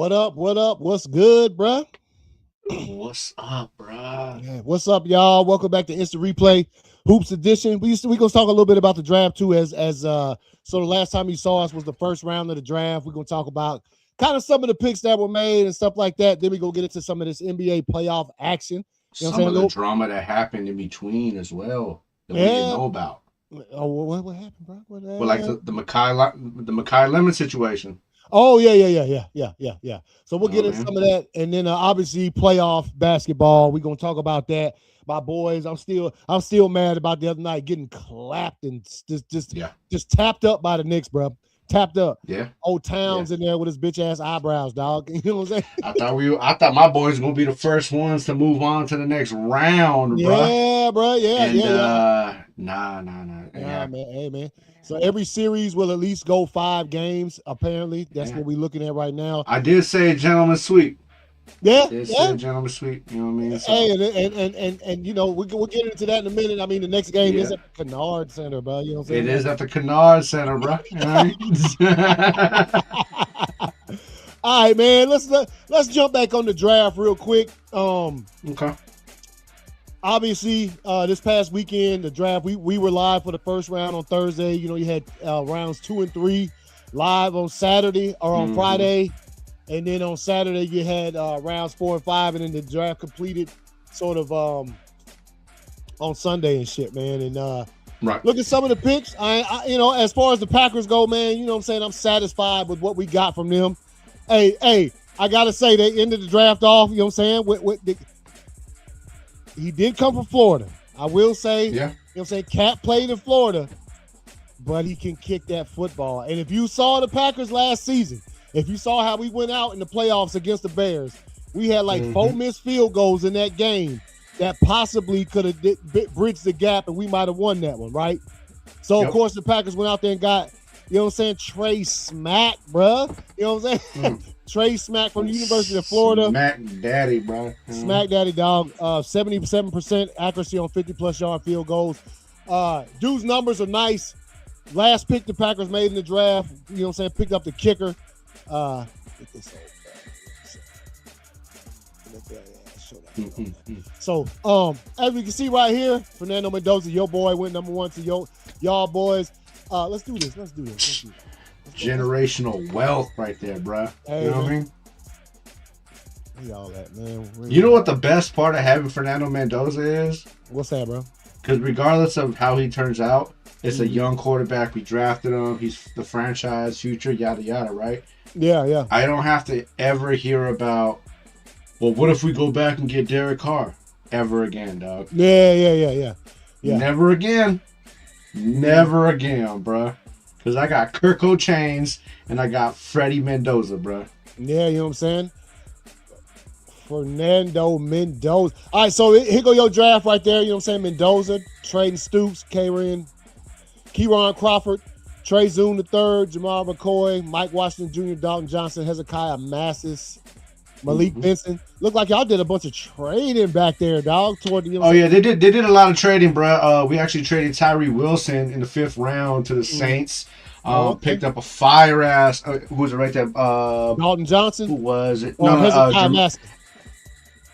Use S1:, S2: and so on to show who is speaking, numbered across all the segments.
S1: What up? What up? What's good, bruh?
S2: What's up, bruh?
S1: Yeah, what's up, y'all? Welcome back to Instant Replay Hoops Edition. We gonna talk a little bit about the draft too. So the last time you saw us was the first round of the draft. We're gonna talk about kind of some of the picks that were made and stuff like that. Then we go get into some of this NBA playoff action. You know
S2: Some of the drama that happened in between as well that we didn't know about.
S1: Oh, what happened, bro?
S2: But like the Makai Lemon situation.
S1: Oh yeah. So we'll get into some of that, and then obviously playoff basketball. We're gonna talk about that. My boys, I'm still mad about the other night getting clapped and just tapped up by the Knicks, bro. Tapped up.
S2: Yeah.
S1: Old Towns in there with his bitch ass eyebrows, dog. You know what I'm
S2: saying? I thought my boys were gonna be the first ones to move on to the next round, bro.
S1: Yeah, bro.
S2: Yeah.
S1: Nah, man. Hey, man. So every series will at least go 5 games. Apparently, that's what we're looking at right now.
S2: I did say a gentleman's sweep.
S1: Yeah,
S2: say a gentleman's sweep. You know what I mean?
S1: So. Hey, and you know we'll get into that in a minute. I mean, the next game is at the Kennard Center, bro. You know what I'm saying?
S2: It is at the Kennard Center, bro. You know what I
S1: mean? All right, man. Let's jump back on the draft real quick.
S2: Okay.
S1: Obviously, this past weekend, the draft, we were live for the first round on Thursday. You know, you had rounds 2 and 3 live on Saturday or on Friday. And then on Saturday, you had rounds 4 and 5. And then the draft completed sort of on Sunday and shit, man. And look at some of the picks. I you know, as far as the Packers go, man, you know what I'm saying? I'm satisfied with what we got from them. Hey, I got to say, they ended the draft off, you know what I'm saying, he did come from Florida. I will say, you know what I'm saying, Cat played in Florida, but he can kick that football. And if you saw the Packers last season, if you saw how we went out in the playoffs against the Bears, we had like 4 missed field goals in that game that possibly could have bridged the gap, and we might have won that one, right? So, of course, the Packers went out there and got, you know what I'm saying, Trey Smack, bruh. You know what I'm saying? Trey Smack from the University of Florida.
S2: Smack Daddy, bro.
S1: Smack Daddy, dog. 77% accuracy on 50-plus yard field goals. Dude's numbers are nice. Last pick the Packers made in the draft, you know what I'm saying, picked up the kicker. Get this So, as we can see right here, Fernando Mendoza, your boy, went number 1 to y'all boys. Let's do this.
S2: Generational wealth right there, bro.
S1: Hey,
S2: you know what I mean?
S1: Where y'all at, man?
S2: You know what the best part of having Fernando Mendoza is?
S1: What's that, bro?
S2: Because regardless of how he turns out, it's a young quarterback. We drafted him. He's the franchise future, yada, yada, right?
S1: Yeah.
S2: I don't have to ever hear about, well, what if we go back and get Derek Carr? Ever again, dog.
S1: Yeah.
S2: Never again. Never again, bro. Because I got Kirko Chains and I got Freddie Mendoza, bro.
S1: Yeah, you know what I'm saying? Fernando Mendoza. All right, so here go your draft right there. You know what I'm saying? Mendoza, Trayton Stoops, Kieran Crawford, Trey Zoon III, Jamal McCoy, Mike Washington Jr., Dalton Johnson, Hezekiah Massis, Malik Benson. Look like y'all did a bunch of trading back there, dog. Toward the
S2: they did a lot of trading, bro. We actually traded Tyree Wilson in the 5th round to the Saints. Picked up a fire ass. Who was it right there?
S1: Dalton Johnson.
S2: Who was it?
S1: Hezekiah Massis.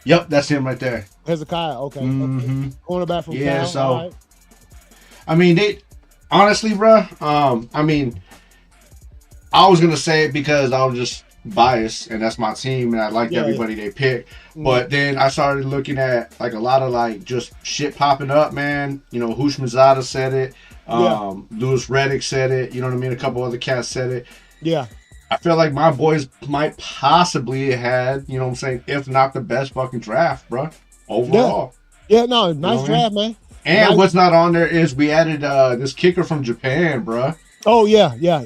S2: Yep, that's him right there.
S1: Hezekiah. Okay. Cornerback from Cal.
S2: So right. I mean, they honestly, bro. I mean, I was gonna say it because I was just biased, and that's my team, and I liked everybody they picked. But then I started looking at like a lot of like just shit popping up, man. You know, Hoosh Mazada said it. Louis Reddick said it. You know what I mean? A couple other cats said it.
S1: Yeah.
S2: I feel like my boys might possibly have had, you know what I'm saying, if not the best fucking draft, bro. Overall.
S1: Yeah, no, nice draft, man.
S2: And what's not on there is we added this kicker from Japan, bro.
S1: Oh, yeah. Yeah,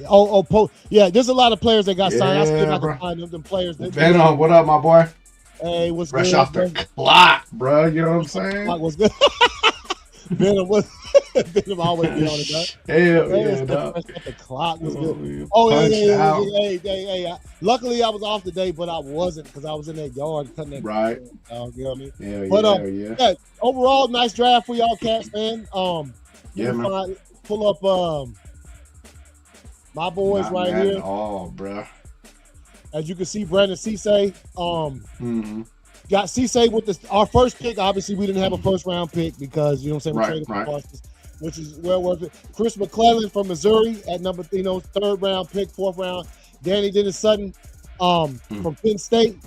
S1: there's a lot of players that got signed. I still got to find them players.
S2: Venom, what up, my boy?
S1: Hey, what's
S2: Fresh
S1: good?
S2: Fresh off the clock, bro. You know what I'm saying?
S1: Clock was good. Venom always be on it, bro.
S2: Hell yeah, dog.
S1: The clock was good. Oh, yeah. Hey. Luckily, I was off today, but I wasn't because I was in that yard cutting that.
S2: Right.
S1: You know what I mean?
S2: Yeah.
S1: Overall, nice draft for y'all cats, man.
S2: Man.
S1: Pull up my boys right here.
S2: Oh, bro.
S1: As you can see, Brandon Cisse,
S2: Mm-hmm.
S1: got Cisse with our first pick. Obviously, we didn't have a first round pick because you know what I'm saying, we traded for Parsons, which is well worth it. Chris McClellan from Missouri at number, third round pick, fourth round. Danny Dennis Sutton from Penn State.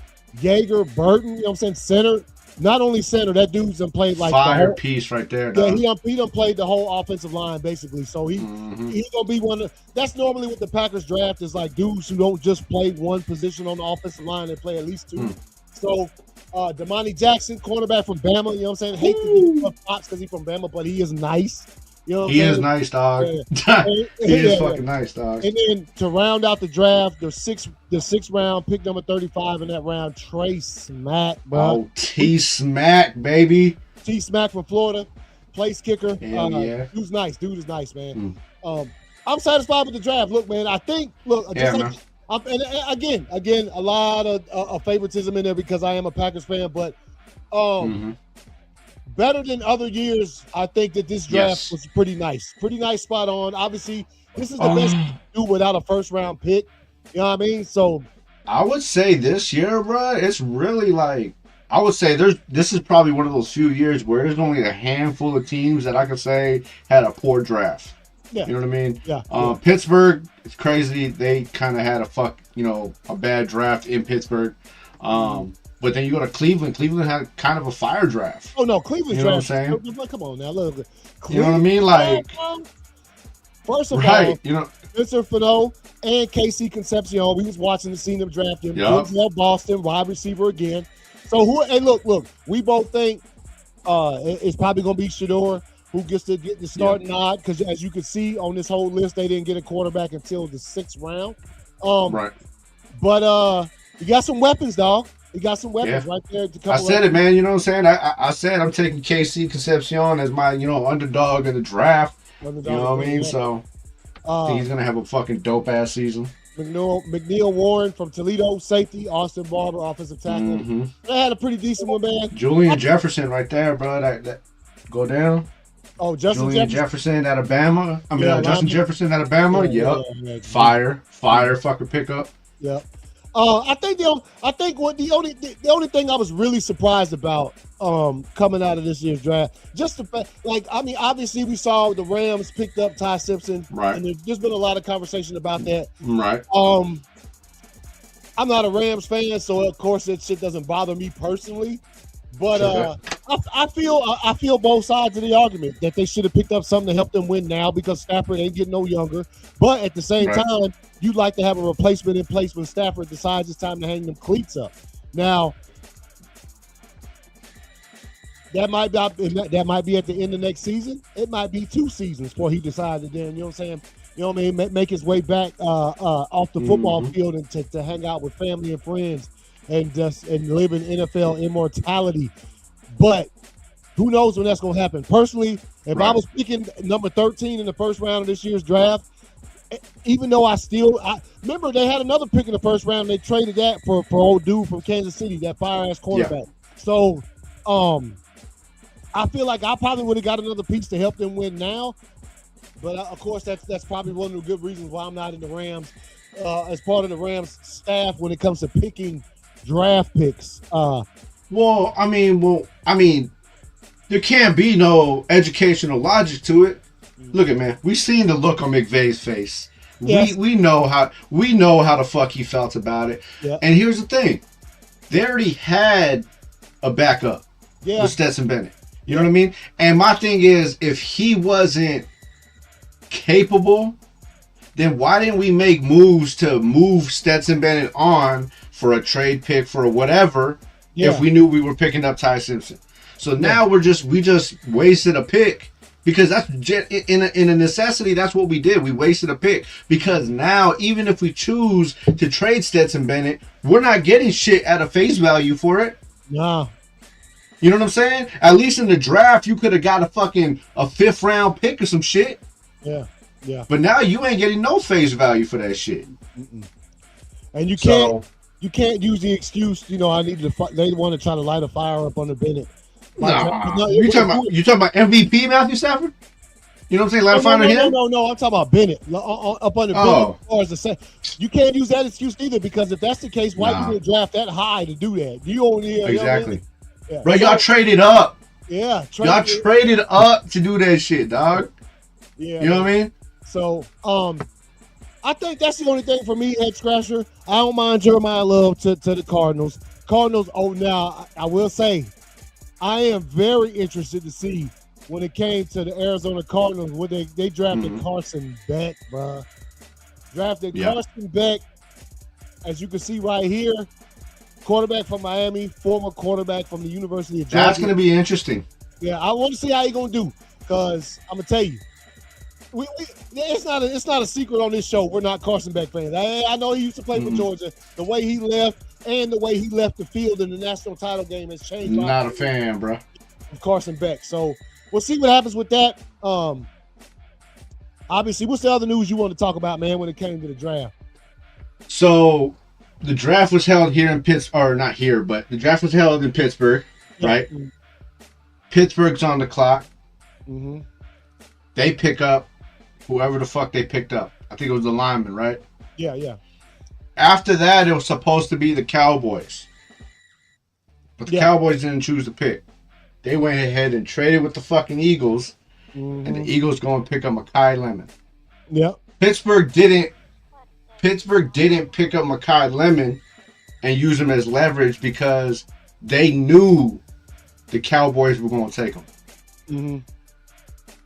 S1: Jaeger Burton, you know what I'm saying, center. Not only center, that dude's done played like
S2: fire piece right there. Dog.
S1: Yeah, he done played the whole offensive line basically. So he's gonna be one of. That's normally what the Packers draft is like, dudes who don't just play one position on the offensive line, they play at least two. So Damani Jackson, cornerback from Bama, you know what I'm saying? Hate to give him props because he's from Bama, but he is nice. You know what
S2: he
S1: I'm
S2: is
S1: saying?
S2: nice, dog.
S1: Yeah.
S2: He is fucking nice, dog.
S1: And then to round out the draft, the sixth round, pick number 35 in that round, Trey Smack, bro.
S2: Oh, T-Smack, baby.
S1: T-Smack from Florida, place kicker.
S2: Yeah.
S1: Dude's nice. Dude is nice, man. I'm satisfied with the draft. Look, man, I think,
S2: man.
S1: And again, a lot of favoritism in there because I am a Packers fan, but better than other years, I think that this draft was pretty nice. Pretty nice, spot on. Obviously, this is the best you can do without a first-round pick. You know what I mean? So
S2: I would say this year, bro, it's really like, I would say this is probably one of those few years where there's only a handful of teams that I could say had a poor draft.
S1: Yeah.
S2: You know what I mean?
S1: Yeah.
S2: Pittsburgh, it's crazy. They kind of had a bad draft in Pittsburgh. But then you go to Cleveland. Cleveland had kind of a fire draft.
S1: Oh no, Cleveland's draft.
S2: You know what I'm saying?
S1: Come on now, look.
S2: You know what I mean? Like,
S1: first of all,
S2: Spencer
S1: Fano and Casey Concepcion. We was watching seeing them draft him. Denzel Boston, wide receiver again. So look, we both think it's probably gonna be Shador who gets to get the start nod, because as you can see on this whole list, they didn't get a quarterback until the 6th round. But you got some weapons, dog. You got some weapons right there.
S2: I said it, man. You know what I'm saying? I said I'm taking KC Concepcion as my, underdog in the draft. You know what I mean? So I think he's going to have a fucking dope-ass season.
S1: McNeil Warren from Toledo, safety. Austin Barber, offensive tackle. They had a pretty decent one, man.
S2: Julian Jefferson right there, bro. That go down.
S1: Oh, Julian Jefferson
S2: out of Bama. Justin Jefferson out of Bama. Yep. Fire fucking pickup.
S1: Yep. I think the only thing I was really surprised about coming out of this year's draft, just the fact, obviously we saw the Rams picked up Ty Simpson,
S2: right?
S1: And there's been a lot of conversation about that,
S2: right?
S1: I'm not a Rams fan, so of course that shit doesn't bother me personally. But I feel both sides of the argument that they should have picked up something to help them win now because Stafford ain't getting no younger. But at the same time, you'd like to have a replacement in place when Stafford decides it's time to hang them cleats up. Now, that might be at the end of next season. It might be 2 seasons before he decides to then, make his way back off the football field and to hang out with family and friends. And live in NFL immortality. But who knows when that's going to happen. Personally, if I was picking number 13 in the first round of this year's draft, even though I remember they had another pick in the first round, they traded that for old dude from Kansas City, that fire-ass quarterback. So I feel like I probably would have got another piece to help them win now. But, of course, that's probably one of the good reasons why I'm not in the Rams as part of the Rams staff when it comes to picking draft picks.
S2: There can't be no educational logic to it. Look at, man, we seen the look on McVay's face. Yes. We know how the fuck he felt about it. Yep. And here's the thing. They already had a backup with Stetson Bennett. You know what I mean? And my thing is, if he wasn't capable, then why didn't we make moves to move Stetson Bennett on for a trade pick for whatever if we knew we were picking up Ty Simpson? So now we just wasted a pick because that's in a necessity. That's what we did. We wasted a pick because now even if we choose to trade Stetson Bennett, we're not getting shit at a face value for it.
S1: No.
S2: You know what I'm saying? At least in the draft, you could have got a 5th round pick or some shit.
S1: Yeah. Yeah.
S2: But now you ain't getting no face value for that shit.
S1: And you can't use the excuse, they want to try to light a fire up on the Bennett.
S2: You talking about MVP Matthew Stafford? You know what I'm saying? Ladder finder him?
S1: No. I'm talking about Bennett. Up under Bennett. As far as the same. You can't use that excuse either, because if that's the case, why you didn't draft that high to do that? You only
S2: exactly.
S1: Yeah.
S2: Bro, y'all traded up.
S1: Yeah.
S2: Y'all traded up to do that shit, dog.
S1: Yeah.
S2: You know what I mean?
S1: So, I think that's the only thing for me, head scratcher. I don't mind Jeremiah Love to the Cardinals. Cardinals, now, I will say, I am very interested to see when it came to the Arizona Cardinals, where they drafted Carson Beck, bro. Drafted Carson Beck, as you can see right here, quarterback from Miami, former quarterback from the University of Georgia.
S2: That's going to be interesting.
S1: Yeah, I want to see how he's going to do, because I'm going to tell you, it's not a secret on this show. We're not Carson Beck fans. I know he used to play for Georgia. The way he left and the way he left the field in the national title game has changed.
S2: Not a fan, bro.
S1: Of Carson Beck. So we'll see what happens with that. Obviously, what's the other news you want to talk about, man, when it came to the draft?
S2: So the draft was held here in Pittsburgh, or not here, but the draft was held in Pittsburgh, right? Mm-hmm. Pittsburgh's on the clock.
S1: Mm-hmm.
S2: They pick up whoever the fuck they picked up. I think it was the lineman, right?
S1: Yeah.
S2: After that, it was supposed to be the Cowboys. But the Cowboys didn't choose to pick. They went ahead and traded with the fucking Eagles. And the Eagles going to pick up Mekhi Lemon.
S1: Yeah.
S2: Pittsburgh didn't pick up Mekhi Lemon and use him as leverage because they knew the Cowboys were going to take him.
S1: Mm-hmm.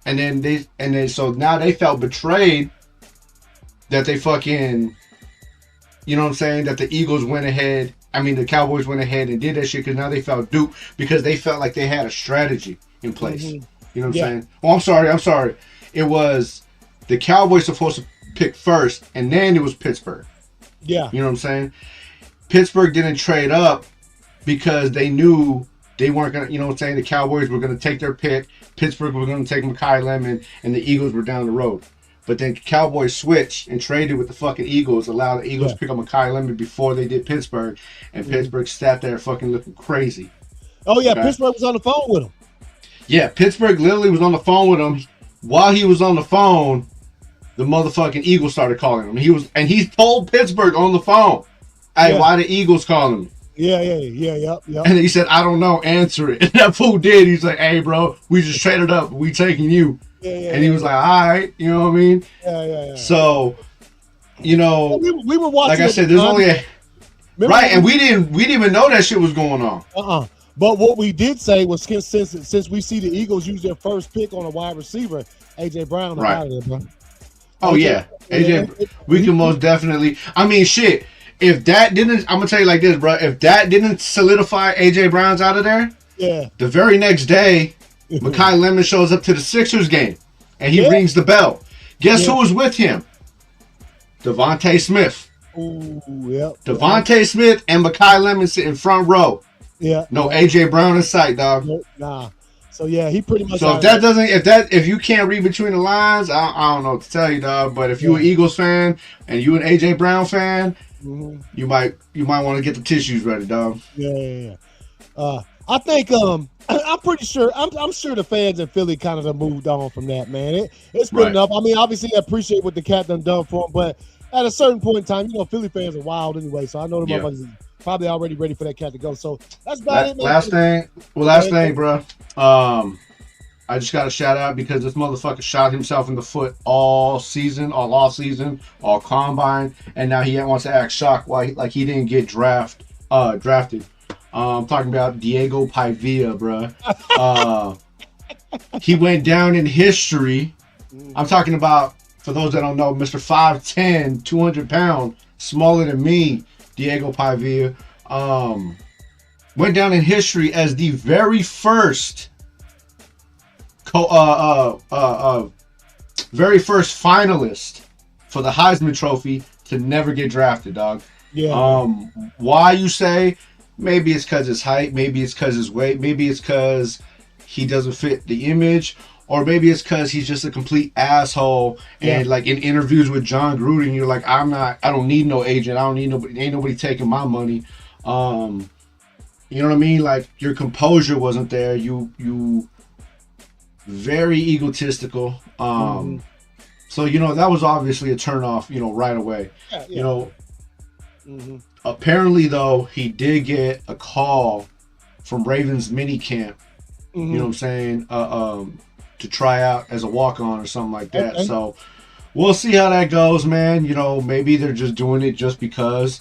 S2: And then so now they felt betrayed that they fucking, you know what I'm saying, that the Eagles went ahead. I mean, the Cowboys went ahead and did that shit because now they felt duped because they felt like they had a strategy in place. Mm-hmm. You know what I'm saying? Oh, I'm sorry. It was the Cowboys supposed to pick first, and then it was Pittsburgh.
S1: Yeah.
S2: You know what I'm saying? Pittsburgh didn't trade up because they knew they weren't going to, you know what I'm saying, the Cowboys were going to take their pick, Pittsburgh were going to take Mekhi Lemon, and the Eagles were down the road. But then Cowboys switched and traded with the fucking Eagles, allowed the Eagles to pick up Mekhi Lemon before they did Pittsburgh, and Pittsburgh sat there fucking looking crazy.
S1: Oh, yeah, okay? Pittsburgh was on the phone with him. Yeah,
S2: Pittsburgh literally was on the phone with him. While he was on the phone, the motherfucking Eagles started calling him. He told Pittsburgh on the phone, hey, why the Eagles calling me?
S1: Yeah.
S2: And he said, I don't know, answer it. And that fool did. He's like, hey, bro, we just traded up. We taking you. And he was like, all right, you know what I mean?
S1: Yeah.
S2: So, you know,
S1: we were watching.
S2: Like I said, there's only a right, and we didn't even know that shit was going on.
S1: But what we did say was since we see the Eagles use their first pick on a wide receiver, AJ Brown, out of there, bro.
S2: Oh yeah, AJ, we can most definitely. I mean, shit. If that didn't, I'm gonna tell you like this, bro. If that didn't solidify AJ Brown's out of there, the very next day, Mekhi Lemon shows up to the Sixers game, and he rings the bell. Guess who was with him? Devontae Smith. Devontae Smith and Mekhi Lemon sitting front row.
S1: Yeah.
S2: No AJ Brown in sight, dog.
S1: Nah. So yeah, he pretty much.
S2: So if you can't read between the lines, I don't know what to tell you, dog. But if you an Eagles fan and you an AJ Brown fan, you might want to get the tissues ready, dog.
S1: Yeah. I think I'm pretty sure I'm sure the fans in Philly kind of have moved on from that, man. It's good enough. I mean, obviously I appreciate what the cat done for him, but at a certain point in time, you know, Philly fans are wild anyway. So I know the motherfuckers probably already ready for that cat to go. So that's about it, man.
S2: Last thing, bro. I just got to shout out because this motherfucker shot himself in the foot all season, all off season, all combine, and now he wants to act shocked why he didn't get drafted. I'm talking about Diego Pavia, bro. He went down in history. I'm talking about, for those that don't know, Mr. 5'10", 200 pound, smaller than me, Diego Pavia, went down in history as the very first finalist for the Heisman Trophy to never get drafted, dog.
S1: Yeah.
S2: Why, you say? Maybe it's because his height, maybe it's because his weight, maybe it's because he doesn't fit the image, or maybe it's because he's just a complete asshole. And like in interviews with John Gruden, you're like, I don't need no agent, I don't need nobody, ain't nobody taking my money. You know what I mean? Like, your composure wasn't there. You very egotistical. So that was obviously a turnoff, right away.
S1: Yeah.
S2: Apparently though, he did get a call from Ravens mini camp. You know what I'm saying? To try out as a walk-on or something like that.
S1: Okay.
S2: So we'll see how that goes, man. Maybe they're just doing it just because.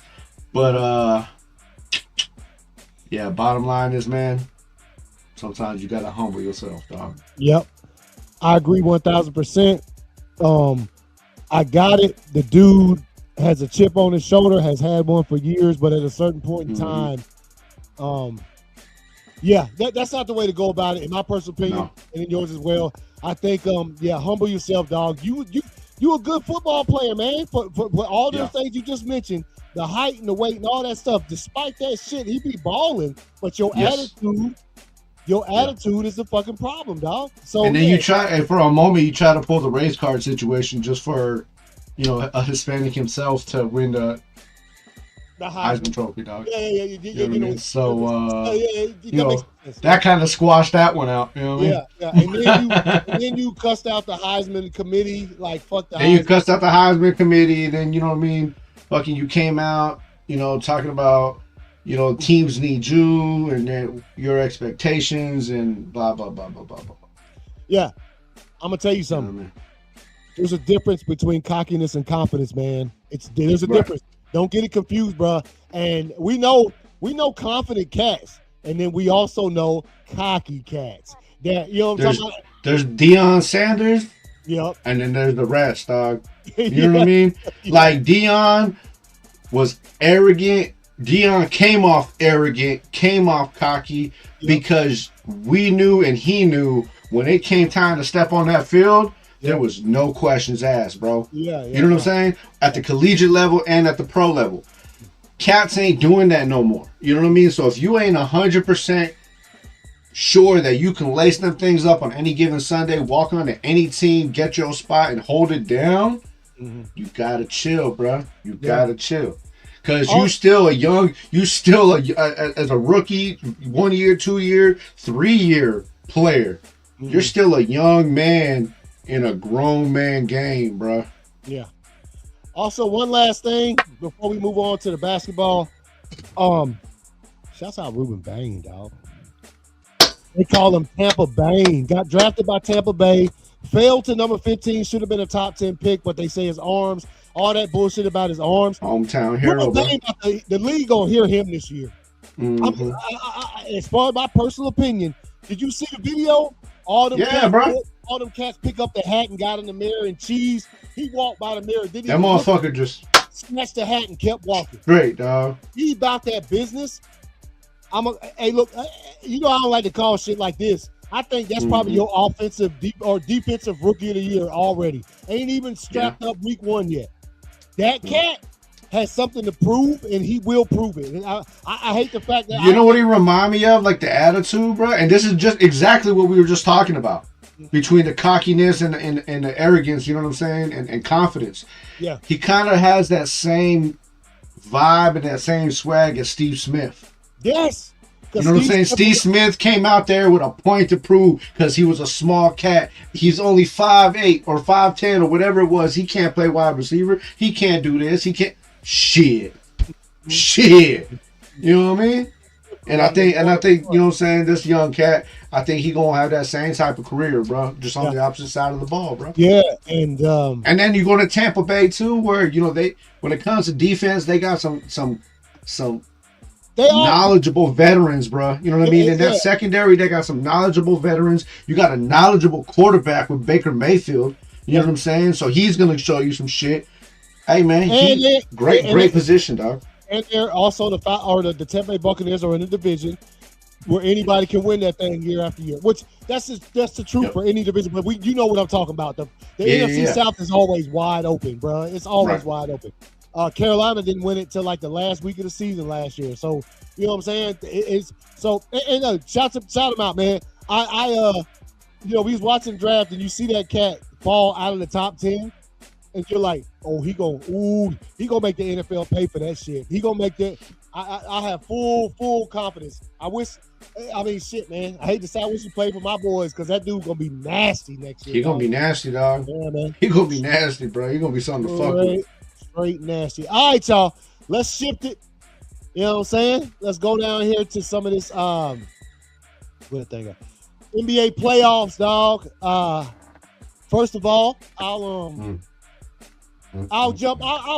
S2: But yeah, bottom line is, man, sometimes you gotta humble yourself, dog.
S1: Yep. I agree 1,000%. I got it. The dude has a chip on his shoulder, has had one for years, but at a certain point in time, yeah, that's not the way to go about it, in my personal opinion, and in yours as well. I think, humble yourself, dog. You a good football player, man. For all those things you just mentioned, the height and the weight and all that stuff. Despite that shit, he be balling, but your attitude is the fucking problem, dog. So
S2: and then you try, and for a moment, you try to pull the race card situation just for, a Hispanic himself to win the Heisman Trophy, dog.
S1: Yeah.
S2: So, that kind of squashed that one out. You know what I mean?
S1: And then you cussed out the Heisman committee, like fuck the.
S2: Then you cussed out the Heisman committee. Then you know what I mean? Fucking, you came out, talking about, teams need you and then your expectations and blah blah blah blah blah blah.
S1: Yeah, I'm gonna tell you something. There's a difference between cockiness and confidence, man. There's a difference. Don't get it confused, bro. And we know confident cats, and then we also know cocky cats. That I'm talking about.
S2: There's Deion Sanders.
S1: Yep.
S2: And then there's the rest, dog. You know what I mean? Like Deion was arrogant. Deion came off arrogant, came off cocky because we knew and he knew when it came time to step on that field, there was no questions asked, bro.
S1: Yeah.
S2: You know what I'm saying? At the collegiate level and at the pro level. Cats ain't doing that no more. You know what I mean? So if you ain't 100% sure that you can lace them things up on any given Sunday, walk onto any team, get your spot, and hold it down, you gotta chill, bro. You gotta chill. Because as a rookie, 1 year, 2 year, 3 year player, you're still a young man in a grown man game, bro.
S1: Yeah. Also, one last thing before we move on to the basketball. Shouts out Ruben Bain, dog. They call him Tampa Bain. Got drafted by Tampa Bay. Failed to number 15. Should have been a top 10 pick, but they say his arms. All that bullshit about his arms.
S2: Hometown hero.
S1: The league gonna hear him this year. As far as my personal opinion, did you see the video? All them cats pick up the hat and got in the mirror and cheese. He walked by the mirror.
S2: That motherfucker just
S1: snatched the hat and kept walking.
S2: Great, dog.
S1: He about that business. Hey, look, I don't like to call shit like this. I think that's probably your offensive or defensive rookie of the year already. Ain't even strapped up week 1 yet. That cat has something to prove, and he will prove it. And I hate the fact that
S2: know what he remind me of, like the attitude, bro. And this is just exactly what we were just talking about, between the cockiness and the arrogance. You know what I'm saying, and confidence.
S1: Yeah,
S2: he kind of has that same vibe and that same swag as Steve Smith.
S1: Yes.
S2: You know what I'm saying? Steve Smith came out there with a point to prove because he was a small cat. He's only 5'8" or 5'10" or whatever it was. He can't play wide receiver. He can't do this. He can't. Shit. You know what I mean? And I think, you know what I'm saying, this young cat, I think he gonna have that same type of career, bro. Just on the opposite side of the ball, bro.
S1: Yeah, and
S2: then you go to Tampa Bay too, where they when it comes to defense, they got some knowledgeable veterans, bro. You know what I mean? In that secondary, they got some knowledgeable veterans. You got a knowledgeable quarterback with Baker Mayfield. You know what I'm saying? So he's gonna show you some shit. Hey man, great position, dog.
S1: And they're also the Tampa Bay Buccaneers are in the division where anybody can win that thing year after year. Which that's the truth for any division. But you know what I'm talking about. The NFC South is always wide open, bro. It's always wide open. Carolina didn't win it till like the last week of the season last year. So you know what I'm saying? Shout them out, man. We was watching draft and you see that cat fall out of the top 10, and you're like, oh, he gonna make the NFL pay for that shit. He gonna make that. I have full confidence. Shit, man. I hate to say I wish you played for my boys because that dude gonna be nasty next year.
S2: He gonna be nasty, dog.
S1: Yeah, man.
S2: He gonna be nasty, bro. He gonna be something to fuck with.
S1: Straight nasty. All right, y'all. Let's shift it. You know what I'm saying? Let's go down here to some of this what thing? NBA playoffs, dog. First of all, I'll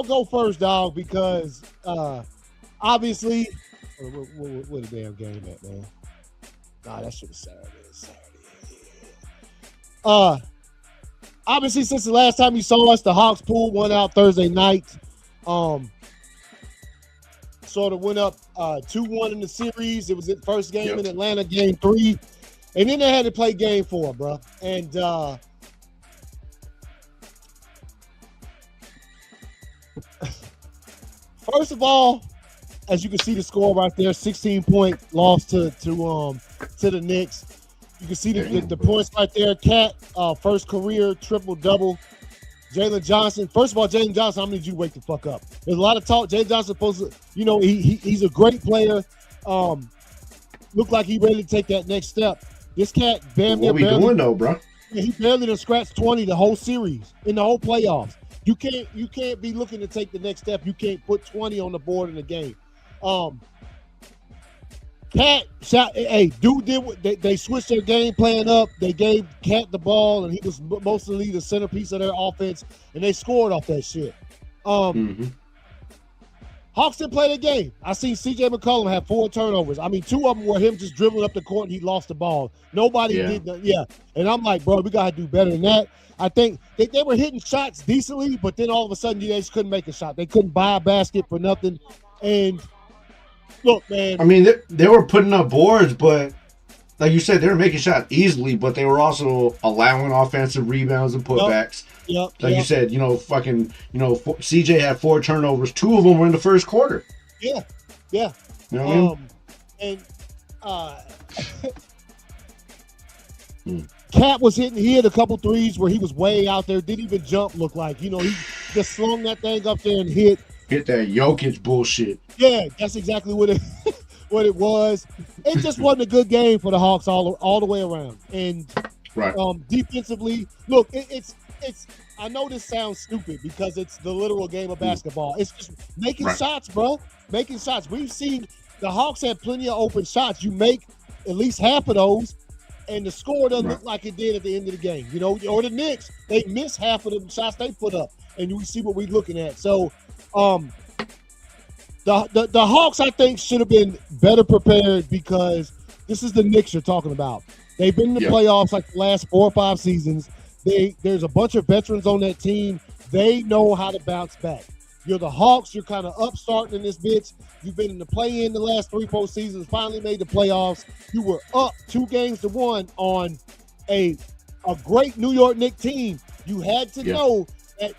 S1: go first, dog, because obviously what a damn game at, man. Nah, that shit was Saturday. Obviously, since the last time you saw us, the Hawks pulled one out Thursday night. Sort of went up 2-1 in the series. It was the first game in Atlanta, game 3. And then they had to play game 4, bro. And first of all, as you can see the score right there, 16-point loss to the Knicks. You can see the points right there. Cat, first career triple-double. Jalen Johnson. First of all, Jalen Johnson, I'm going to need you to wake the fuck up. There's a lot of talk. Jalen Johnson supposed to, he's a great player. Look like he's ready to take that next step. This cat,
S2: what we doing though, bro?
S1: He barely done scratched 20 the whole series, in the whole playoffs. You can't be looking to take the next step. You can't put 20 on the board in the game. Cat shot. Hey, dude did what they switched their game plan up. They gave Cat the ball, and he was mostly the centerpiece of their offense, and they scored off that shit. Hawks didn't play the game. I seen C.J. McCollum have 4 turnovers. I mean, 2 of them were him just dribbling up the court, and he lost the ball. Nobody did that. Yeah, and I'm like, bro, we gotta do better than that. I think they were hitting shots decently, but then all of a sudden they just couldn't make a shot. They couldn't buy a basket for nothing, and. Look, man. I mean,
S2: they were putting up boards, but like you said, they were making shots easily, but they were also allowing offensive rebounds and putbacks. You said, CJ had 4 turnovers. 2 of them were in the first quarter.
S1: Yeah.
S2: You know what
S1: I mean? Cat was hitting. He hit a couple threes where he was way out there. Didn't even jump. Look like he just slung that thing up there and hit.
S2: Hit that Jokic bullshit.
S1: Yeah, that's exactly what it was. It just wasn't a good game for the Hawks all the way around. And defensively, look, it's. I know this sounds stupid because it's the literal game of basketball. It's just making shots, bro. Making shots. We've seen the Hawks have plenty of open shots. You make at least half of those, and the score doesn't look like it did at the end of the game. Or the Knicks, they miss half of the shots they put up, and we see what we're looking at. So. The Hawks, I think, should have been better prepared because this is the Knicks you're talking about. They've been in the playoffs like the last 4 or 5 seasons. There's a bunch of veterans on that team. They know how to bounce back. You're the Hawks. You're kind of upstarting in this bitch. You've been in the play-in the last 3-4 seasons, finally made the playoffs. You were up 2-1 on a great New York Knicks team. You had to know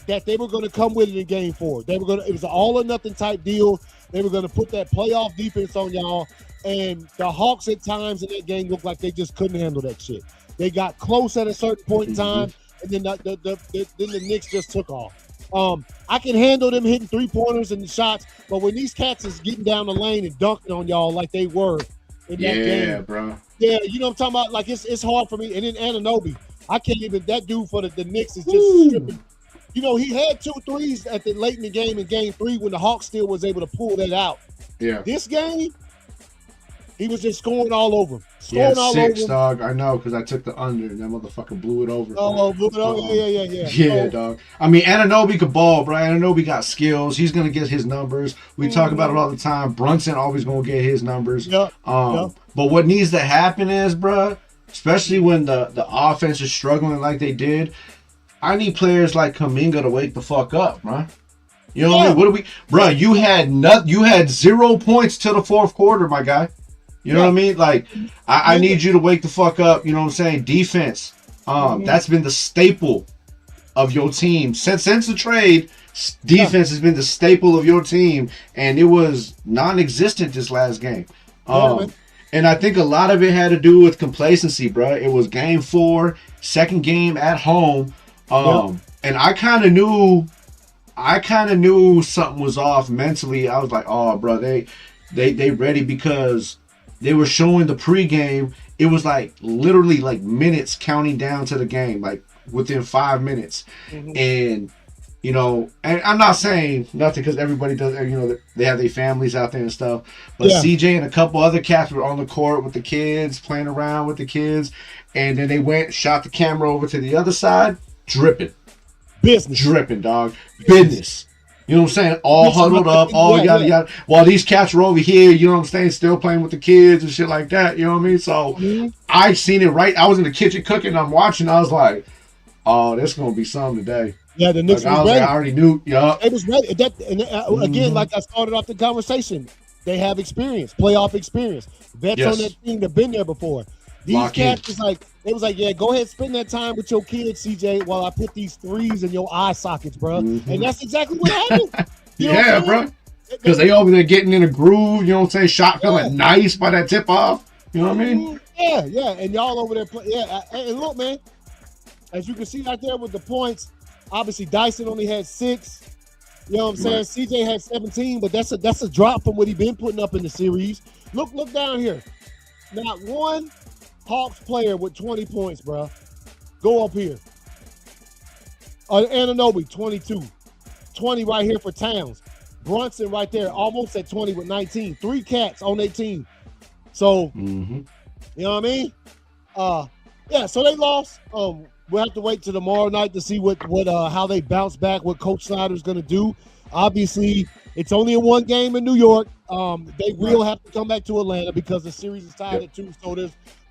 S1: that they were going to come with it in game 4. It was an all or nothing type deal. They were going to put that playoff defense on y'all. And the Hawks at times in that game looked like they just couldn't handle that shit. They got close at a certain point in time, and then the Knicks just took off. I can handle them hitting 3-pointers and the shots, but when these cats is getting down the lane and dunking on y'all like they were in that game.
S2: Yeah, bro.
S1: Yeah, you know what I'm talking about? Like, it's hard for me. And then Anunoby, I can't even – that dude for the Knicks is just stripping. He had 2 threes at the late in the game in game 3 when the Hawks still was able to pull that out.
S2: Yeah.
S1: This game, he was just scoring all over him.
S2: Six, dog. I know, because I took the under, and that motherfucker blew it over.
S1: Blew it over? Yeah.
S2: Yeah, dog. I mean, Anunoby could ball, bro. Anunoby got skills. He's going to get his numbers. We talk about it all the time. Brunson always going to get his numbers. But what needs to happen is, bro, especially when the offense is struggling like they did, I need players like Kuminga to wake the fuck up, bro. You know what I mean? What do we, bro? You had 0 points till the 4th quarter, my guy. You know what I mean? Like, I need you to wake the fuck up. You know what I'm saying? Defense. That's been the staple of your team since the trade. Defense has been the staple of your team, and it was non-existent this last game. And I think a lot of it had to do with complacency, bro. It was game 4, second game at home. And I kind of knew something was off mentally. I was like, oh, bro, they ready because they were showing the pregame. It was like literally like minutes counting down to the game, like within 5 minutes. And you know, and I'm not saying nothing because everybody does, you know, they have their families out there and stuff. But CJ and a couple other cats were on the court with the kids, playing around with the kids. And then they went, shot the camera over to the other side, dripping.
S1: Business.
S2: Dripping, dog. Business. You know what I'm saying? All huddled up, all yada yada. While these cats were over here, you know what I'm saying, still playing with the kids and shit like that. You know what I mean? So I seen it right. I was in the kitchen cooking. I'm watching. I was like, oh, this going to be something today.
S1: Yeah, the Knicks was ready.
S2: I already knew. Yeah,
S1: it was ready. Again, like I started off the conversation, they have experience, playoff experience. Vets on that team that been there before. These cats was like, yeah, go ahead, spend that time with your kids, CJ, while I put these threes in your eye sockets, bro. And that's exactly what happened. You know
S2: bro. Because they over there getting in a groove. You know what I'm saying? Shot feeling nice by that tip off. You know what I mean?
S1: Yeah. And y'all over there, and look, man, as you can see right there with the points. Obviously, Dyson only had 6. You know what I'm saying? CJ had 17, but that's a drop from what he been putting up in the series. Look down here. Not one Hawks player with 20 points, bro. Go up here. Anunoby, 22. 20 right here for Towns. Brunson right there, almost at 20 with 19. 3 cats on their team. So, you know what I mean? So they lost. We'll have to wait till tomorrow night to see what how they bounce back, what Coach Snyder's going to do. Obviously, it's only a 1 game in New York. They will have to come back to Atlanta because the series is tied at 2. So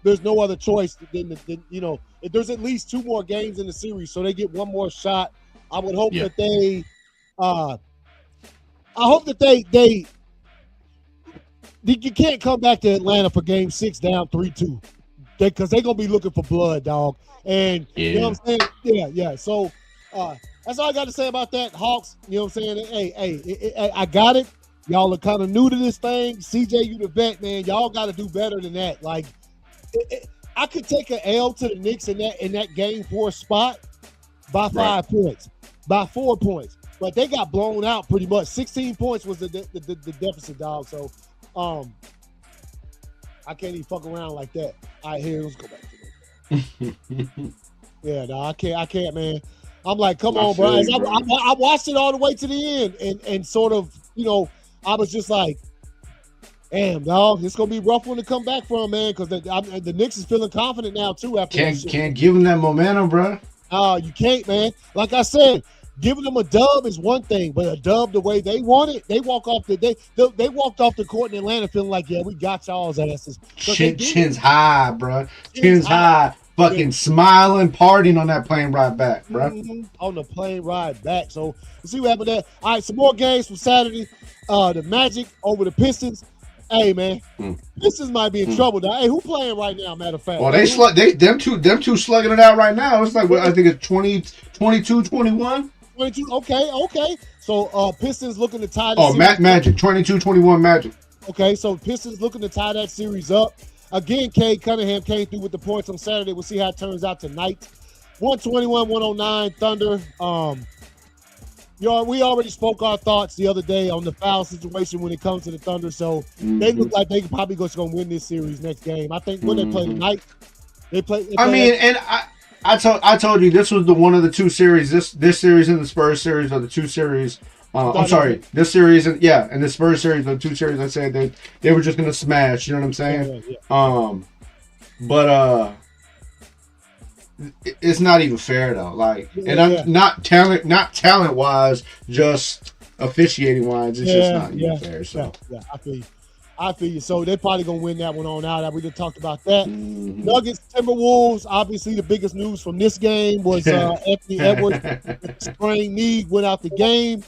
S1: there's no other choice than you know, if there's at least 2 more games in the series, so they get 1 more shot. I would hope that they you can't come back to Atlanta for game 6 down 3-2. Because they're going to be looking for blood, dog. And you know what I'm saying? Yeah. So that's all I got to say about that. Hawks, you know what I'm saying? Hey, I got it. Y'all are kind of new to this thing. CJ, you the vet, man. Y'all got to do better than that. Like, I could take an L to the Knicks in that game 4 spot by 5 points, by 4 points. But they got blown out pretty much. 16 points was the deficit, dog. So, I can't even fuck around like that. All right, here, let's go back to it. Yeah, no, I can't, man. I'm like, come on, bro. I watched it all the way to the end, and sort of, you know, I was just like, damn, dog, it's gonna be a rough one to come back from, man, because the Knicks is feeling confident now too. After
S2: can't give them that momentum, bro.
S1: You can't, man. Like I said, giving them a dub is one thing, but a dub the way they want it, they walked off the court in Atlanta feeling like, yeah, we got y'all's asses.
S2: Chins high, bro. Chins high. Fucking smiling, partying on that plane ride back, bro.
S1: On the plane ride back. So we'll see what happened there. All right, some more games from Saturday. The Magic over the Pistons. Hey, man, Pistons might be in trouble now. Hey, who playing right now, matter of fact?
S2: Well, them two slugging it out right now. It's like, I think it's 22, 21.
S1: 22, okay. So Pistons looking to tie the
S2: series. Magic, 22-21 Magic.
S1: Okay, so Pistons looking to tie that series up. Again, Cade Cunningham came through with the points on Saturday. We'll see how it turns out tonight. 121-109 Thunder. We already spoke our thoughts the other day on the foul situation when it comes to the Thunder. So they look like they probably going to win this series next game. I think when they play tonight, they play.
S2: I told you this was one of the 2 series. This series and the Spurs series are the 2 series. I'm sorry, this series and the Spurs series, the 2 series. I said they were just gonna smash. You know what I'm saying? Yeah. But it's not even fair though. Like, I'm not talent wise, just officiating wise. It's just not even fair. So
S1: I feel you. So they're probably gonna win that one on out. We just talked about that. Nuggets, Timberwolves. Obviously, the biggest news from this game was Anthony Edwards sprained knee, went out the game.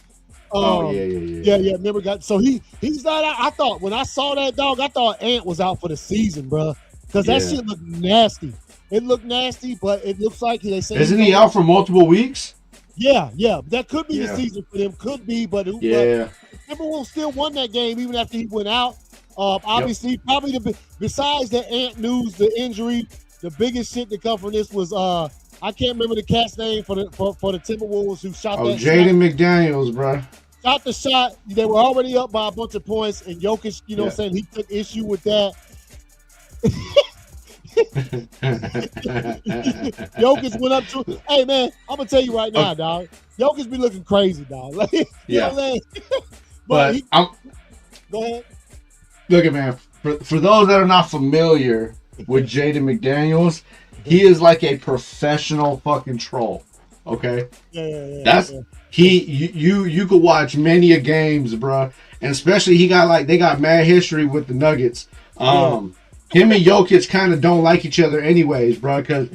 S1: Yeah. Remember, he's not out. I thought when I saw that, dog, I thought Ant was out for the season, bro, because that shit looked nasty. It looked nasty, but it looks like they say
S2: isn't he out for multiple weeks?
S1: Yeah, that could be the season for them. Could be, but Timberwolves still won that game even after he went out. Obviously, probably besides the Ant news, the injury, the biggest shit that come from this was I can't remember the cat's name for the Timberwolves who shot that.
S2: Jaden McDaniels, bro.
S1: got the shot. They were already up by a bunch of points, and Jokic, you know what I'm saying, he took issue with that. Jokic went up to, hey man, I'm gonna tell you right now, dog. Jokic be looking crazy, dog. Like, you know what I'm saying?
S2: but
S1: go ahead.
S2: Look, man. For those that are not familiar with Jaden McDaniels, he is like a professional fucking troll. Okay, You could watch many a games, bro, and especially they got mad history with the Nuggets. Him and Jokic kind of don't like each other anyways, bro, because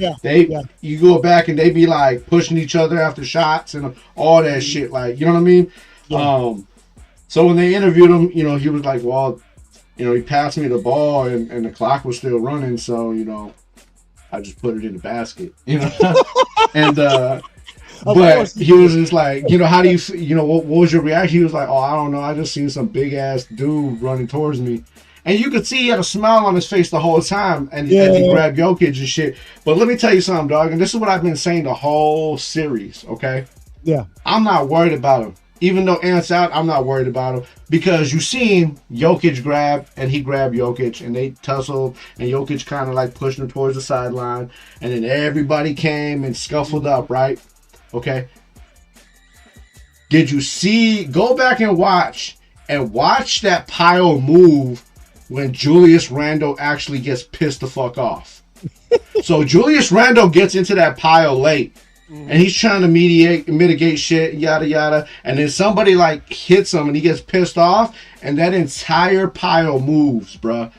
S2: you go back and they be like pushing each other after shots and all that shit, like, you know what I mean? Yeah. So when they interviewed him, you know, he was like, well, you know, he passed me the ball and the clock was still running, so, you know, I just put it in the basket, you know? And but he was just like, you know, how do you know, what was your reaction? He was like, oh, I don't know, I just seen some big ass dude running towards me. And you could see he had a smile on his face the whole time, and as he grabbed Jokic and shit. But let me tell you something, dog, and this is what I've been saying the whole series, okay?
S1: Yeah.
S2: I'm not worried about him. Even though Ant's out, I'm not worried about him. Because you seen Jokic grab, and he grabbed Jokic, and they tussled, and Jokic kind of like pushed him towards the sideline. And then everybody came and scuffled up, right? Okay? Did you see, go back and watch that pile move when Julius Randle actually gets pissed the fuck off. So Julius Randle gets into that pile late, and he's trying to mitigate shit, yada yada, and then somebody like hits him and he gets pissed off, and that entire pile moves, bruh.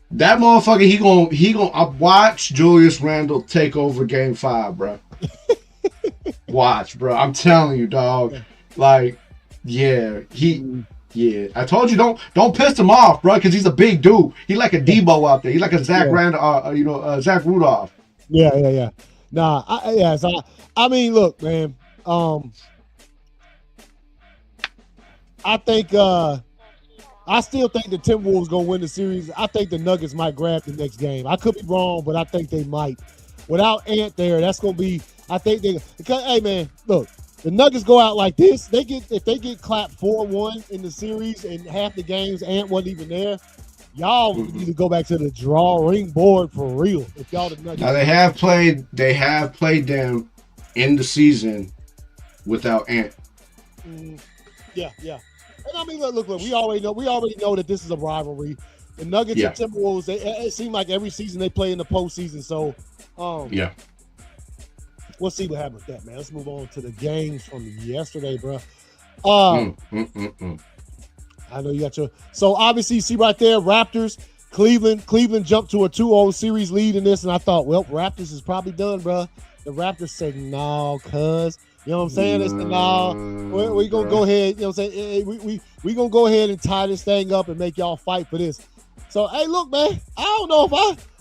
S2: That motherfucker, he gonna watch Julius Randle take over Game 5, bruh. Watch, bruh. I'm telling you, dog. Like, yeah, yeah, I told you don't piss him off, bro, because he's a big dude. He's like a Debo out there. He's like a Zach Zach Rudolph.
S1: Yeah. Nah, I mean, look, man. I think I still think the Timberwolves gonna win the series. I think the Nuggets might grab the next game. I could be wrong, but I think they might. Without Ant there, that's gonna be. I think because hey, man, look. The Nuggets go out like this. If they get clapped 4-1 in the series and half the games Ant wasn't even there, y'all need to go back to the drawing board for real. If y'all the Nuggets.
S2: Now they have played them in the season without Ant.
S1: Yeah. And I mean, look. We already know that this is a rivalry. The Nuggets and Timberwolves. It seems like every season they play in the postseason. So, we'll see what happens with that, man. Let's move on to the games from yesterday, bro. I know you got your. So obviously, you see right there, Raptors, Cleveland. Cleveland jumped to a 2-0 series lead in this, and I thought, well, Raptors is probably done, bro. The Raptors said, no, cuz. You know what I'm saying? It's the we gonna go ahead. You know what I'm saying? We gonna go ahead and tie this thing up and make y'all fight for this. So hey, look, man. I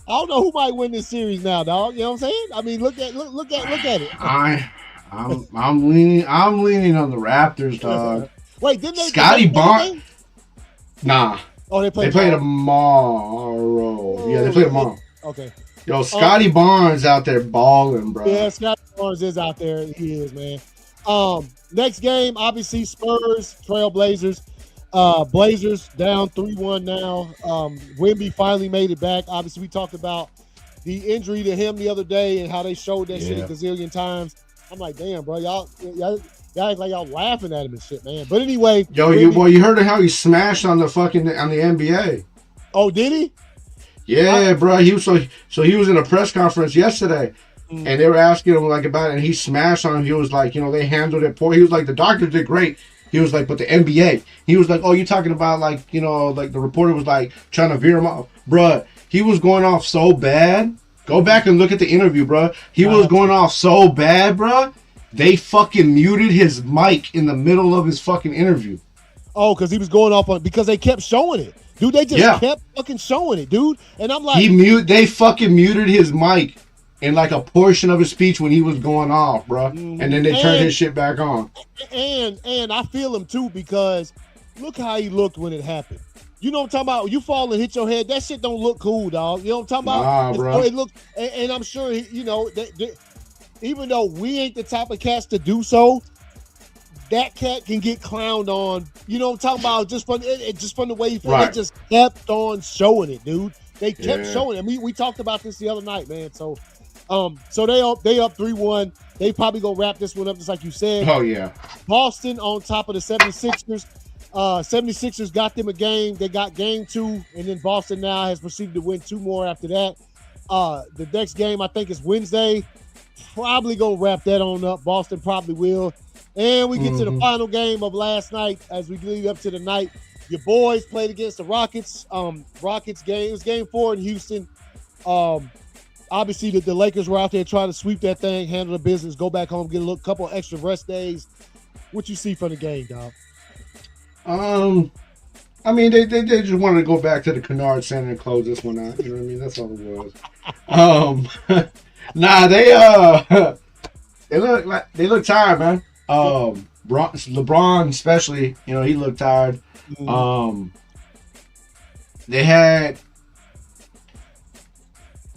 S1: don't know who might win this series now, dog. You know what I'm saying? I mean, look at it.
S2: I'm leaning on the Raptors, dog.
S1: Wait, didn't they?
S2: Scotty Barnes? Nah.
S1: Oh, they play
S2: tomorrow. Yeah, they play tomorrow.
S1: Okay.
S2: Yo, Scotty Barnes out there balling, bro.
S1: Yeah, Scotty Barnes is out there. He is, man. Next game, obviously Spurs, Trailblazers. Blazers down 3-1 now. Wemby finally made it back. Obviously, we talked about the injury to him the other day and how they showed that shit a gazillion times. I'm like, damn, bro, y'all act like y'all laughing at him and shit, man. But anyway,
S2: you heard how he smashed on the NBA.
S1: Oh, did he?
S2: Yeah, bro. He was he was in a press conference yesterday, and they were asking him like about it, and he smashed on him. He was like, they handled it poor. He was like, the doctors did great. He was like, but the NBA. He was like, oh, you talking about like the reporter was like trying to veer him off, bruh. He was going off so bad. Go back and look at the interview, bruh. He was going off so bad, bruh. They fucking muted his mic in the middle of his fucking interview.
S1: Oh, because he was going off on because they kept showing it. Dude, they just kept fucking showing it, dude. And I'm like,
S2: they fucking muted his mic in like a portion of his speech when he was going off, bro. And then they turned his shit back on.
S1: And I feel him too because look how he looked when it happened. You know what I'm talking about? You fall and hit your head. That shit don't look cool, dog. You know what I'm talking about?
S2: Nah, bro.
S1: It looks, and I'm sure even though we ain't the type of cats to do so, that cat can get clowned on. You know what I'm talking about? Just from the way he
S2: Right.
S1: they just kept on showing it, dude. They kept showing it. We talked about this the other night, man. So they up 3-1. They probably gonna wrap this one up just like you said.
S2: Oh yeah.
S1: Boston on top of the 76ers. 76ers got them a game. They got game 2, and then Boston now has proceeded to win 2 more after that. The next game I think is Wednesday. Probably gonna wrap that on up. Boston probably will. And we get to the final game of last night as we lead up to the night. Your boys played against the Rockets. Rockets game. It was game 4 in Houston. Obviously, the Lakers were out there trying to sweep that thing, handle the business, go back home, get a couple extra rest days. What you see from the game, dog?
S2: I mean, they just wanted to go back to the Kennard Center and close this one out. You know what I mean? That's all it was. Nah, they look tired, man. LeBron especially, you know, he looked tired. They had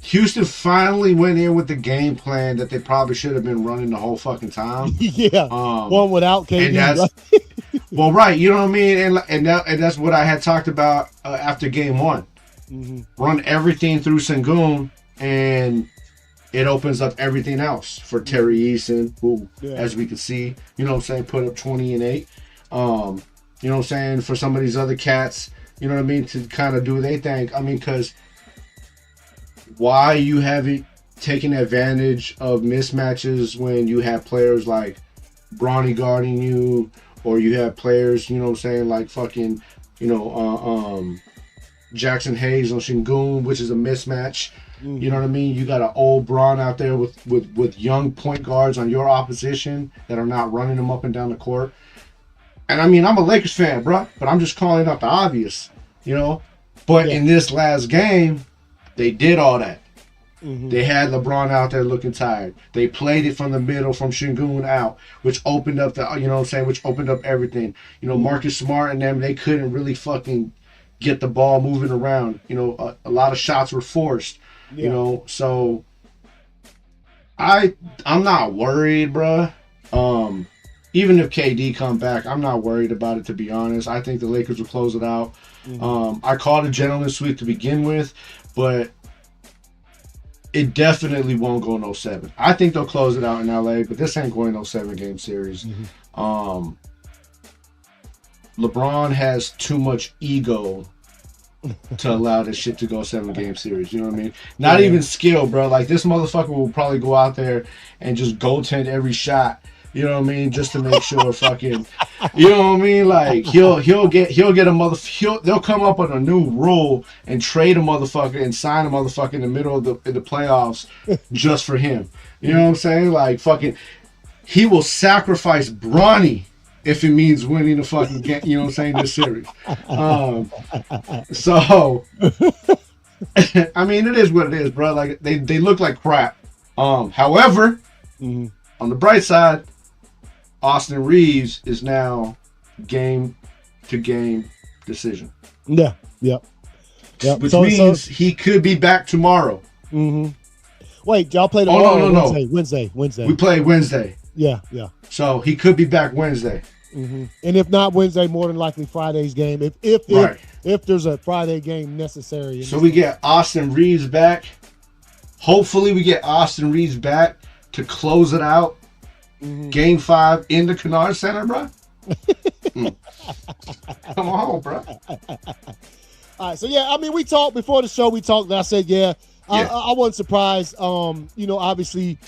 S2: Houston finally went in with the game plan that they probably should have been running the whole fucking time.
S1: Yeah, one without KD.
S2: And that's, well, right, you know what I mean, and that's what I had talked about after game 1. Run everything through Sengun, and it opens up everything else for Terry Eason, who, as we can see, you know what I'm saying, put up 20 and 8. You know what I'm saying, for some of these other cats, you know what I mean, to kind of do their thing. I mean, because why you haven't taken advantage of mismatches when you have players like Bronny guarding you, or you have players, you know what I'm saying, like fucking, you know, Jackson Hayes on Sengun, which is a mismatch. You know what I mean? You got an old Braun out there with young point guards on your opposition that are not running them up and down the court. And I mean, I'm a Lakers fan, bro, but I'm just calling out the obvious, you know? But in this last game, they did all that. They had LeBron out there looking tired. They played it from the middle, from Sengun out, which opened up the, you know what I'm saying, which opened up everything. You know, Marcus Smart and them, they couldn't really fucking get the ball moving around. You know, a lot of shots were forced. You know, so I'm not worried, bruh. Even if KD come back, I'm not worried about it, to be honest. I think the Lakers will close it out. I called a gentleman's sweep to begin with, but it definitely won't go no 7. I think they'll close it out in LA, but this ain't going no 7-game series. LeBron has too much ego to allow this shit to go 7-game series. You know what I mean? Not even skill, bro. Like, this motherfucker will probably go out there and just goaltend every shot. You know what I mean? Just to make sure fucking, you know what I mean? Like, he'll get a they'll come up with a new rule and trade a motherfucker and sign a motherfucker in the middle of the playoffs just for him. You know what I'm saying? Like, fucking, he will sacrifice Bronny if it means winning the fucking game, you know what I'm saying, this series. So, I mean, it is what it is, bro. Like, they look like crap. However, on the bright side, Austin Reeves is now game-to-game decision.
S1: Yeah, yep.
S2: Which means he could be back tomorrow.
S1: Wait, y'all played
S2: no.
S1: Wednesday.
S2: We played Wednesday.
S1: Yeah.
S2: So he could be back Wednesday.
S1: And if not Wednesday, more than likely Friday's game. If there's a Friday game necessary.
S2: So we get Austin Reeves back. Hopefully we get Austin Reeves back to close it out. Game 5 in the Kennard Center, bro. Come on, bro.
S1: All right, so I mean, we talked before the show. And I said, I wasn't surprised. You know, obviously,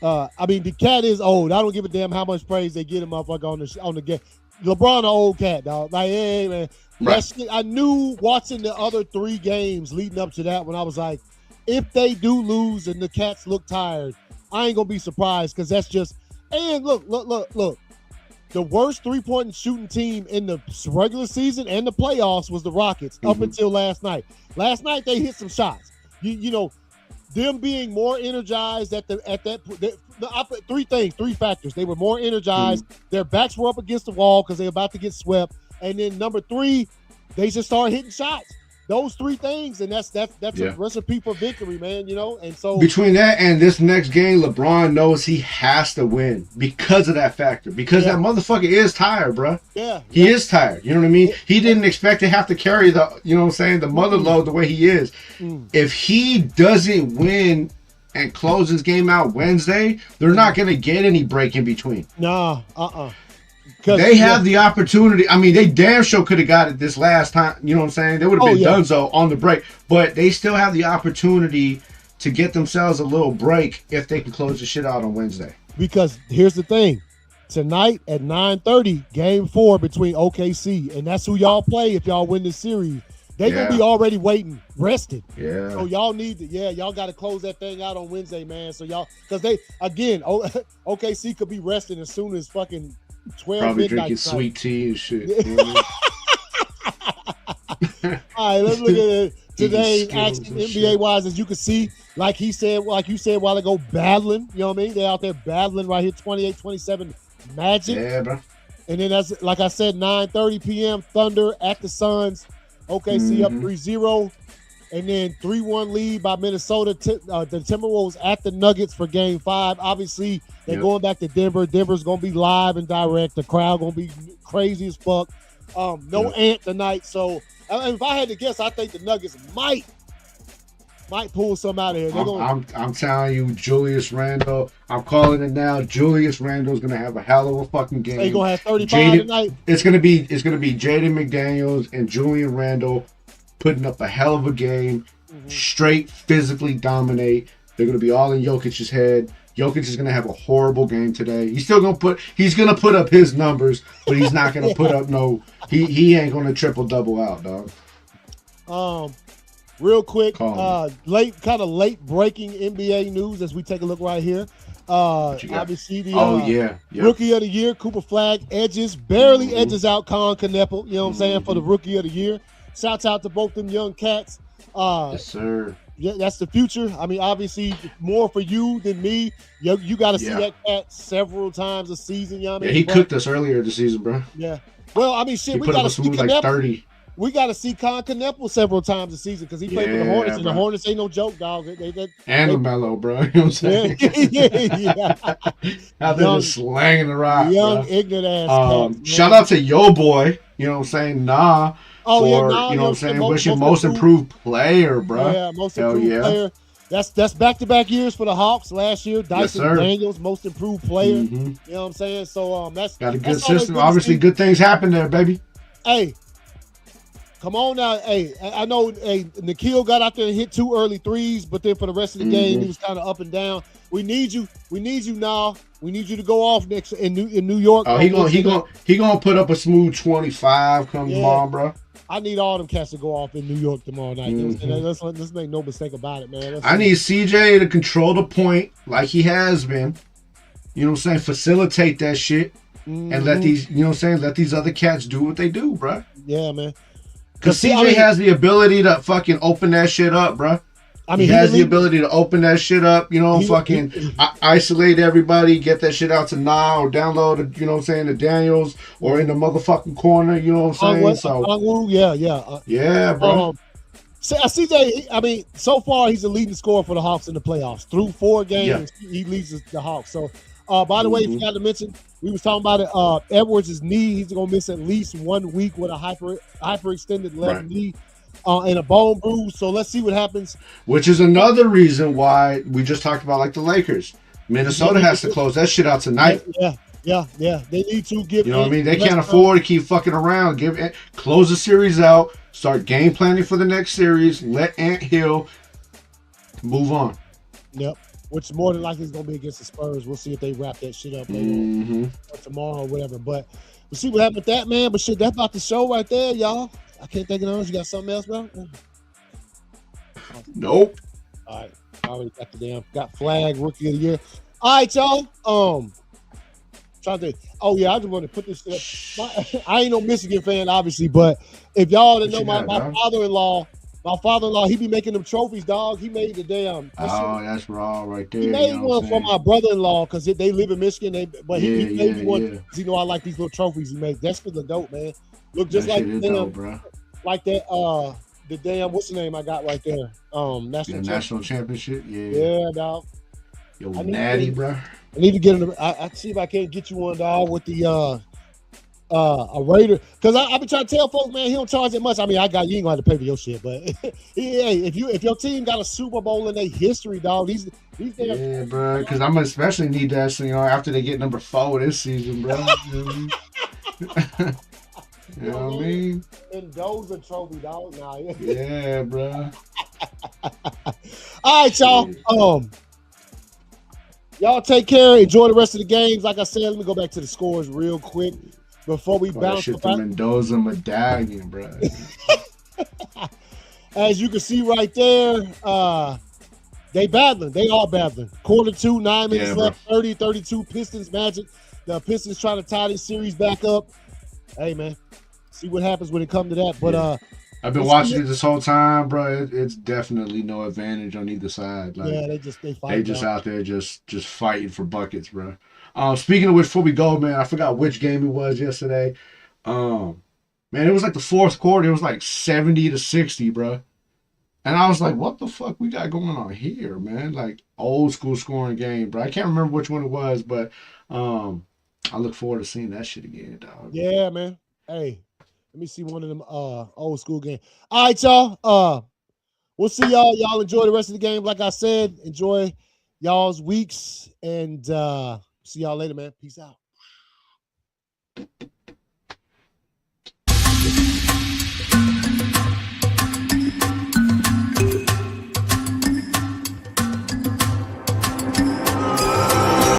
S1: I mean, the cat is old. I don't give a damn how much praise they get him motherfucker on the game. LeBron, an old cat, dog. Like, hey, man. Right. I knew watching the other 3 games leading up to that when I was like, if they do lose and the cats look tired, I ain't gonna be surprised, because that's just. And look. The worst 3-point shooting team in the regular season and the playoffs was the Rockets up until last night. Last night they hit some shots. You know, them being more energized three factors. They were more energized. Their backs were up against the wall because they were about to get swept. And then number 3, they just started hitting shots. those three things, and that's a recipe for victory, man. And so
S2: between that and this next game, LeBron knows he has to win because of that factor. Because that motherfucker is tired, bro.
S1: Yeah,
S2: he is tired. You know what I mean? He didn't expect to have to carry the, the mother load the way he is. If he doesn't win and close this game out Wednesday, they're not going to get any break in between.
S1: Nah,
S2: They have the opportunity. I mean, they damn sure could have got it this last time. You know what I'm saying? They would have been donezo on the break. But they still have the opportunity to get themselves a little break if they can close the shit out on Wednesday.
S1: Because here's the thing. Tonight at 9:30, game 4 between OKC. And that's who y'all play if y'all win this series. They're going to be already waiting, rested.
S2: Yeah.
S1: So y'all need to, y'all got to close that thing out on Wednesday, man. So y'all, because they, again, OKC could be resting as soon as fucking 12
S2: probably
S1: midnight
S2: drinking
S1: tonight.
S2: Sweet tea and shit. You know?
S1: All right, let's look at today's action NBA wise. As you can see, like you said a while ago, battling. You know what I mean? They're out there battling right here, 28-27 Magic.
S2: Yeah, bro.
S1: And then that's, like I said, 9:30 p.m. Thunder at the Suns. OKC up 3-0. And then 3-1 lead by Minnesota. The Timberwolves at the Nuggets for game 5. Obviously, they're going back to Denver. Denver's going to be live and direct. The crowd going to be crazy as fuck. No Ant tonight. So, if I had to guess, I think the Nuggets might pull some out of here.
S2: I'm telling you, Julius Randle. I'm calling it now. Julius Randle's gonna have a hell of a fucking game.
S1: He's gonna have 35 tonight.
S2: It's gonna be Jaden McDaniels and Julian Randle putting up a hell of a game. Straight physically dominate. They're gonna be all in Jokic's head. Jokic is gonna have a horrible game today. He's gonna put up his numbers, but he's not gonna put up no. He ain't gonna triple double out, dog.
S1: Real quick, late breaking NBA news as we take a look right here. Obviously the Rookie of the Year, Cooper Flag barely edges out Colin Kneppel, you know what I'm saying, for the Rookie of the Year. Shouts out to both them young cats.
S2: Yes, sir.
S1: Yeah, that's the future. I mean, obviously, more for you than me. You got to see that cat several times a season. You know what I mean?
S2: He cooked us earlier this season, bro.
S1: Yeah. Well, I mean, shit,
S2: we got to see like 30.
S1: We got to see Colin Kneppel several times a season because he played for the Hornets, and the Hornets ain't no joke, dog.
S2: And LaMelo, bro. You know what I'm saying?
S1: Yeah.
S2: Out there just slanging the rock,
S1: young, ignorant ass cats.
S2: Shout out to Yo Boy, you know what I'm saying? Nah.
S1: Oh,
S2: you
S1: know
S2: what I'm saying? Wishing most improved player, bro.
S1: Yeah, most improved player. That's back-to-back years for the Hawks. Last year, Dyson Daniels, most improved player. You know what I'm saying? So that's
S2: got a good system. Obviously, good things happen there, baby.
S1: Hey, come on now. Hey, I know. Hey, Nikhil got out there and hit 2 early threes, but then for the rest of the game, he was kind of up and down. We need you. We need you now. We need you to go off next in New York.
S2: Oh, he gonna put up a smooth 25 come tomorrow, bro.
S1: I need all them cats to go off in New York tomorrow night. Let's make no mistake about it, man.
S2: I need CJ to control the point like he has been. You know what I'm saying? Facilitate that shit and let these, you know what I'm saying? Let these other cats do what they do, bro.
S1: Yeah, man.
S2: Because CJ has the ability to fucking open that shit up, bro. I mean, he has the ability to open that shit up, you know, isolate everybody, get that shit out to Nah or download, you know what I'm saying, to Daniels or in the motherfucking corner, you know what I'm saying?
S1: Yeah,
S2: bro.
S1: CJ, I mean, so far he's the leading scorer for the Hawks in the playoffs. Through 4 games, he leads the Hawks. So, by the way, if you got to mention, we was talking about it. Edwards' knee, he's going to miss at least 1 week with a hyperextended left knee. And a bone bruise, so let's see what happens.
S2: Which is another reason why we just talked about, like the Lakers. Minnesota has to close that shit out tonight.
S1: Yeah. They need to give.
S2: You know what I mean? They can't afford to keep fucking around. Close the series out. Start game planning for the next series. Let Ant Hill move on.
S1: Yep. Which more than likely is going to be against the Spurs. We'll see if they wrap that shit up later or tomorrow or whatever. But we'll see what happens with that, man. But shit, that's about the show right there, y'all. I can't think of those. You got something else, bro?
S2: Nope.
S1: All right. I already got Flag Rookie of the Year. All right, y'all. Trying to. Oh yeah, I just want to put this. I ain't no Michigan fan, obviously, but if y'all didn't know, my father-in-law, he be making them trophies, dog. He made the damn.
S2: Oh, that's raw right there.
S1: He made one for my brother-in-law because they live in Michigan. He made me one because I like these little trophies he made. That's for the dope, man. Look just like
S2: dope, bro.
S1: Like that the damn what's the name I got right there?
S2: National championship.
S1: Yeah, dog.
S2: Yo, natty, bro.
S1: I need to get him. I see if I can't get you one, dog, with the a Raider, because I've been trying to tell folks, man, he don't charge that much. I mean, you ain't gonna have to pay for your shit, but hey, if your team got a Super Bowl in their history, dog, these
S2: yeah, bro, because I'm gonna especially need that, after they get number 4 this season, bro. You know what I mean?
S1: Mendoza trophy, dog. Nah,
S2: yeah, bro.
S1: All right, y'all. Y'all take care. Enjoy the rest of the games. Like I said, let me go back to the scores real quick before we bounce.
S2: Shit, the Mendoza medallion, bro.
S1: As you can see right there, they battling. They all battling. Quarter 2, 9 minutes left. 30-32 Pistons Magic. The Pistons trying to tie this series back up. Hey, man, see what happens when it comes to that. But
S2: I've been watching it this whole time, bro. It's definitely no advantage on either side. Like,
S1: yeah, they fight.
S2: They just out there just fighting for buckets, bro. Speaking of which, before we go, man, I forgot which game it was yesterday. Man, it was like the fourth quarter. It was like 70-60, bro. And I was like, what the fuck we got going on here, man? Like, old school scoring game, bro. I can't remember which one it was, but I look forward to seeing that shit again, dog.
S1: Yeah, man. Hey, let me see one of them old school games. All right, y'all. We'll see y'all. Y'all enjoy the rest of the game. Like I said, enjoy y'all's weeks, and see y'all later, man. Peace out.